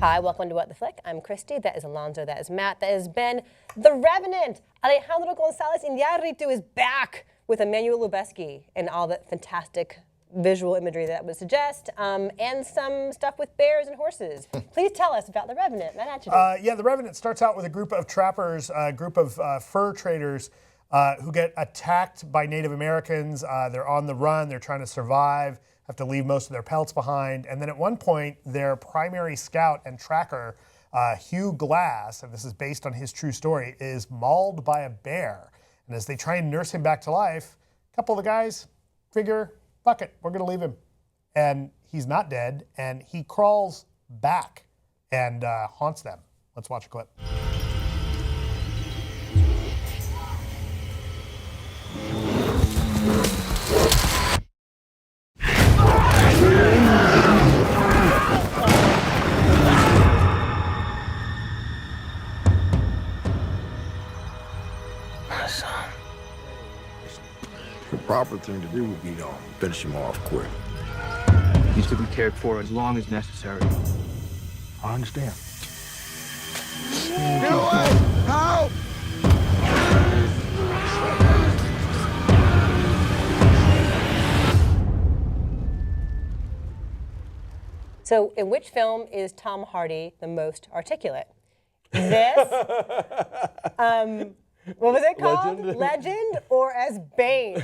Hi, welcome to What the Flick. I'm Christy, that is Alonso, that is Matt, that is Ben. The Revenant! Alejandro Gonzalez Iñárritu is back with Emmanuel Lubezki and all that fantastic visual imagery that would suggest, and some stuff with bears and horses. Please tell us about The Revenant. Matt Atchison. Yeah, The Revenant starts out with a group of trappers, a group of fur traders who get attacked by Native Americans. They're on the run, they're trying to survive, have to leave most of their pelts behind. And then at one point, their primary scout and tracker, Hugh Glass, and this is based on his true story, is mauled by a bear. And as they try and nurse him back to life, a couple of the guys figure, fuck it, we're gonna leave him. And he's not dead, and he crawls back and haunts them. Let's watch a clip. The proper thing to do would be to finish him off quick. He's to be cared for as long as necessary. I understand. Get away! Help! So, in which film is Tom Hardy the most articulate? This, what was it called? Legend or as Bane?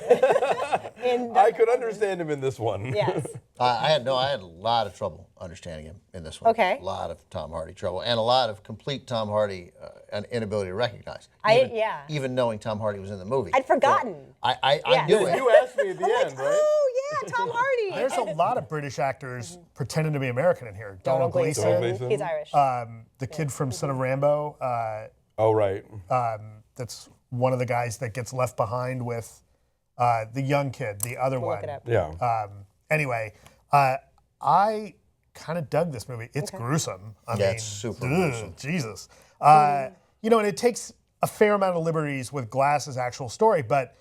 I could understand him in this one. Yes. I had a lot of trouble understanding him in this one. Okay. A lot of Tom Hardy trouble, and a lot of complete Tom Hardy an inability to recognize. Even knowing Tom Hardy was in the movie. I'd forgotten. So I knew it. You asked me at the end, right? Oh yeah, Tom Hardy. There's a lot of British actors pretending to be American in here. Donald Gleason. Gleason. He's Irish. The kid from Son of Rambo. Oh, right. That's one of the guys that gets left behind with the young kid, the other one. Look it up. Yeah. Anyway, I kind of dug this movie. It's gruesome. I mean, it's super gruesome. Jesus. You know, and it takes a fair amount of liberties with Glass's actual story, but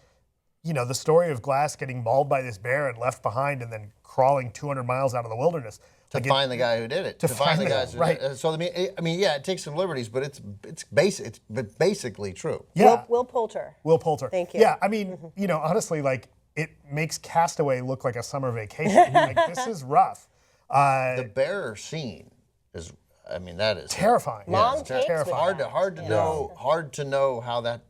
you know, the story of Glass getting mauled by this bear and left behind and then crawling 200 miles out of the wilderness. To find the guy who did it. To find the guys who did it. So I mean, yeah, it takes some liberties, but it's basically true. Yeah. Will Poulter. Will Poulter. Thank you. Yeah, I mean, you know, honestly, like, it makes Castaway look like a summer vacation. Like, this is rough. The bear scene is, I mean, that is terrifying. Long takes. Terrifying. Hard to know how that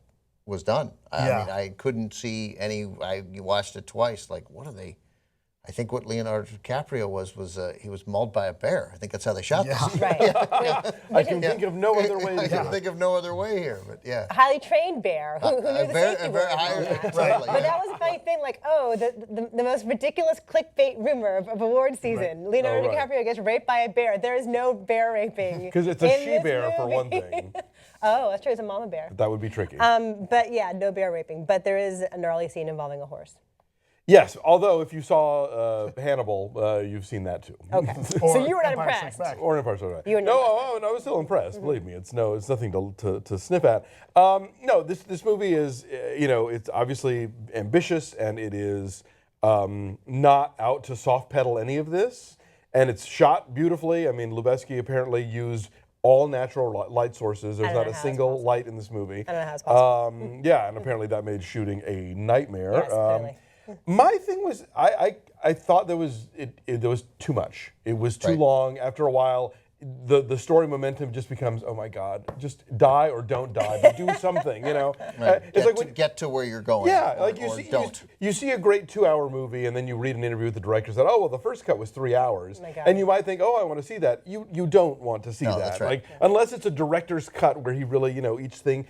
was done. I Yeah. mean, I couldn't see any. I watched it twice. Like, what are they? I think what Leonardo DiCaprio was he was mauled by a bear. I think that's how they shot this. Right. I can think of no other way. I can think of no other way here, but yeah. A highly trained bear who knew the safety rules. But that was a funny thing, like, the most ridiculous clickbait rumor of award season. Leonardo DiCaprio gets raped by a bear. There is no bear raping. Because it's a she-bear for one thing. Oh, that's true. It's a mama bear. That would be tricky. But yeah, no bear raping. But there is a gnarly scene involving a horse. Yes, although if you saw Hannibal, you've seen that too. Okay. So you were not Empire Strikes impressed. Back. Or Empire Strikes Back. You were No, I was still impressed. Believe me, it's nothing to sniff at. No, this movie is, it's obviously ambitious and it is not out to soft pedal any of this, and it's shot beautifully. I mean, Lubezki apparently used all natural light sources. There's not a single light in this movie. I don't know how it's possible. Yeah, and apparently that made shooting a nightmare. Yes, clearly. My thing was, I thought there was too much. It was too long. After a while, the story momentum just becomes, oh my God, just die or don't die, but do something, you know. Right. Get to where you're going. Yeah, or, like don't. You see a great 2-hour movie, and then you read an interview with the director that, oh well, the first cut was 3 hours, and you might think, oh, I want to see that. You don't want to see that, that's right. like unless it's a director's cut where he really, each thing.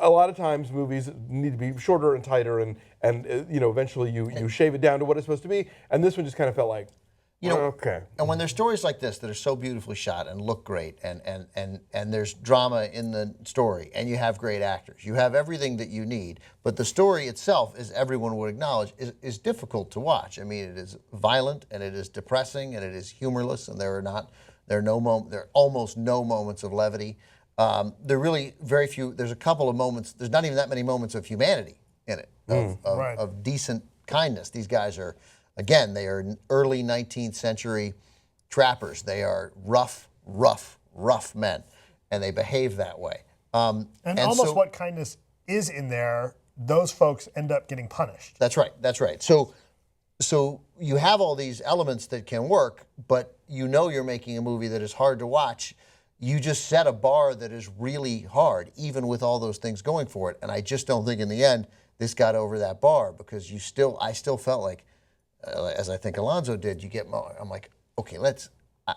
A lot of times movies need to be shorter and tighter, and eventually you shave it down to what it's supposed to be, and this one just kind of felt like. Okay. And when there's stories like this that are so beautifully shot and look great, and there's drama in the story, and you have great actors, you have everything that you need, but the story itself, as everyone would acknowledge, is difficult to watch. I mean, it is violent, and it is depressing, and it is humorless, and there are almost no moments of levity. There are really very few. There's a couple of moments. There's not even that many moments of humanity in it, of decent kindness. These guys are. Again, they are early 19th century trappers. They are rough rough men, and they behave that way. And almost so, what kindness is in there, those folks end up getting punished. That's right. That's right. So you have all these elements that can work, but you know you're making a movie that is hard to watch. You just set a bar that is really hard, even with all those things going for it. And I just don't think in the end this got over that bar, because I still felt like, as I think Alonso did, you get more. I'm like, okay,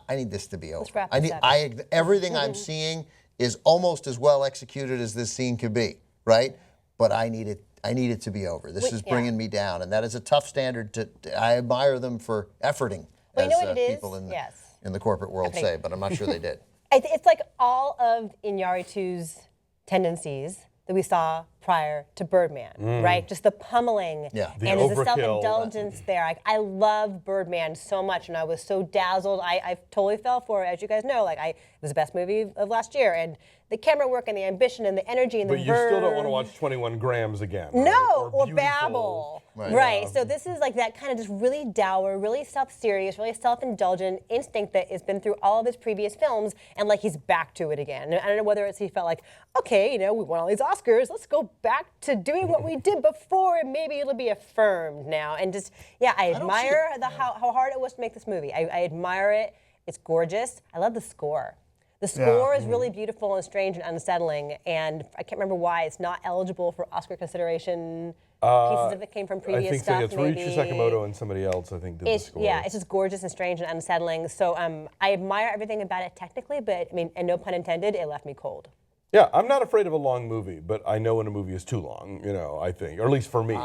I need this to be over. Let's wrap this up. Everything I'm seeing is almost as well executed as this scene could be, right? But I need it to be over. This is bringing me down, and that is a tough standard. I admire them for efforting, Well, as you know what it is? people Yes. in the corporate world say, but I'm not sure they did. It's like all of Iñárritu's tendencies that we saw prior to Birdman, right? Just the pummeling, Yeah. The and there's a overkill. self-indulgence there. I love Birdman so much, and I was so dazzled. I totally fell for it, as you guys know. It was the best movie of last year, and the camera work and the ambition and the energy and But the you still don't want to verve. watch 21 Grams again. Right? No, or Beautiful. Babel. Right. So this is like that kind of just really dour, really self-serious, really self-indulgent instinct that has been through all of his previous films, and like he's back to it again. And I don't know whether he felt like, okay, we won all these Oscars, let's go back to doing what we did before, and maybe it'll be affirmed now. And just, I admire how hard it was to make this movie. I admire it. It's gorgeous. I love the score. The score is really beautiful and strange and unsettling, and I can't remember why it's not eligible for Oscar consideration. Pieces of it came from previous I think stuff. so. It's Ryuichi Sakamoto and somebody else, I think, did the score. Yeah, it's just gorgeous and strange and unsettling. So I admire everything about it technically, but and no pun intended, it left me cold. Yeah, I'm not afraid of a long movie, but I know when a movie is too long, I think, or at least for me.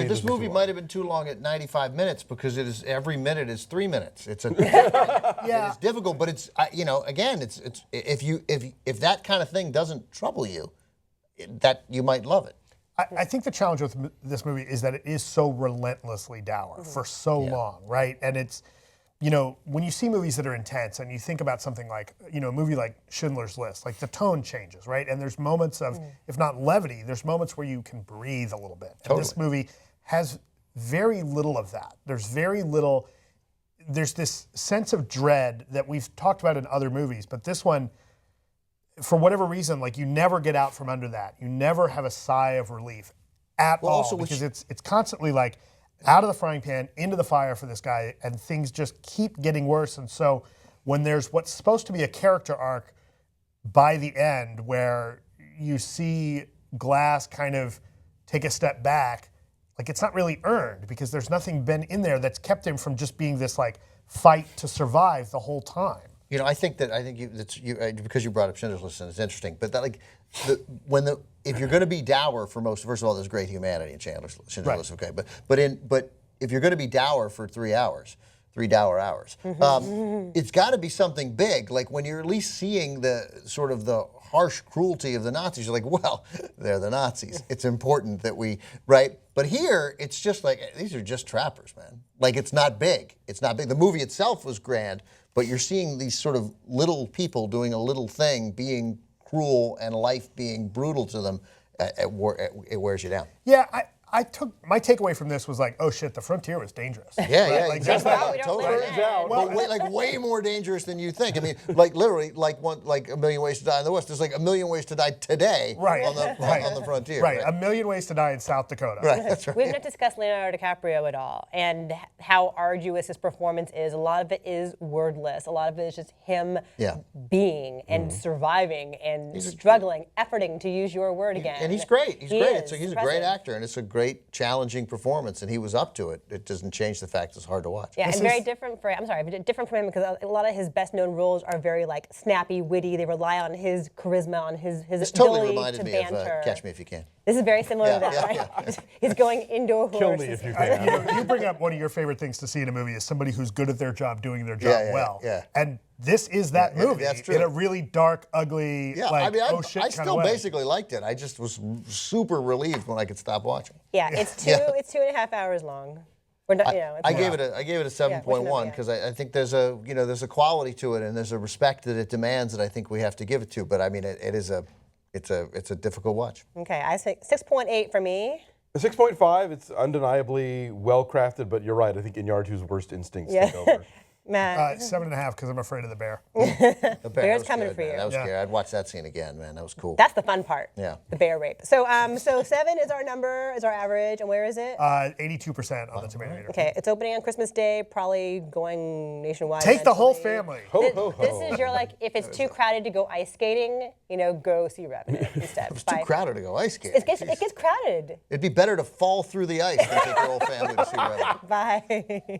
This movie might have been too long at 95 minutes, because every minute is 3 minutes. It is difficult, but it's again, it's if that kind of thing doesn't trouble you, that you might love it. I think the challenge with this movie is that it is so relentlessly dour for so long, right? And it's, when you see movies that are intense and you think about something like, a movie like Schindler's List, like the tone changes, right? And there's moments of, if not levity, there's moments where you can breathe a little bit. And this movie has very little of that. There's this sense of dread that we've talked about in other movies, but this one, for whatever reason, you never get out from under that. You never have a sigh of relief at all, because it's constantly out of the frying pan, into the fire for this guy, and things just keep getting worse. And so when there's what's supposed to be a character arc by the end, where you see Glass kind of take a step back, it's not really earned, because there's nothing been in there that's kept him from just being this fight to survive the whole time. I think because you brought up Schindler's List, and it's interesting. But if you're going to be dour for most, first of all, there's great humanity in Schindler's List, okay. But if you're going to be dour for 3 hours, 3 dour hours, it's got to be something big. When you're at least seeing the sort of the harsh cruelty of the Nazis, you're like, well, they're the Nazis. It's important that right? But here, it's just these are just trappers, man. It's not big. It's not big. The movie itself was grand, but you're seeing these sort of little people doing a little thing, being cruel, and life being brutal to them. It wears you down. Yeah, my takeaway from this was oh shit, the frontier was dangerous. Yeah, right? exactly. We don't Totally. live in. But way more dangerous than you think. I mean, literally, A Million Ways to Die in the West. There's a million ways to die today on the frontier. Right, A Million Ways to Die in South Dakota. Right, that's right. We have not discussed Leonardo DiCaprio at all, and how arduous his performance is. A lot of it is wordless. A lot of it is just him being and surviving and struggling, efforting, to use your word again. And he's great. He's great. He's a great impressive. actor, and it's a great, challenging performance, and he was up to it. It doesn't change the fact it's hard to watch. Yeah, and very different for him, because a lot of his best-known roles are very snappy, witty. They rely on his charisma, on his This totally ability reminded to me of banter. Catch Me If You Can. This is very similar to that, right? He's going into a horse. Kill me if you can. You bring up one of your favorite things to see in a movie is somebody who's good at their job, doing their job well. Yeah. And this is that movie that's true. in a really dark, ugly, I shit kind still of way. basically liked it. I just was super relieved when I could stop watching. Yeah, it's 2.5 hours long. We're not, I gave it a 7.1 because I think there's a quality to it, and there's a respect that it demands that I think we have to give it to. But I mean, it's a difficult watch. Okay, I say 6.8 for me. A 6.5, it's undeniably well crafted, but you're right. I think Iñárritu's worst instincts take over. Matt. 7.5 because I'm afraid of the bear. The bear, Bear's was coming good, for man. you. That was Yeah. scary. I'd watch that scene again, man. That was cool. That's the fun part. Yeah. The bear rape. So, so 7 is our number, is our average, and where is it? 82% on the tomato meter. Okay, it's opening on Christmas Day, probably going nationwide. Take the whole eventually. family. Ho, ho, ho. This is your, like, if it's too crowded to go ice skating, you know, go see Revenant instead. It's too crowded to go ice skating. It gets crowded. It'd be better to fall through the ice than take your whole family to see Revenant. Bye.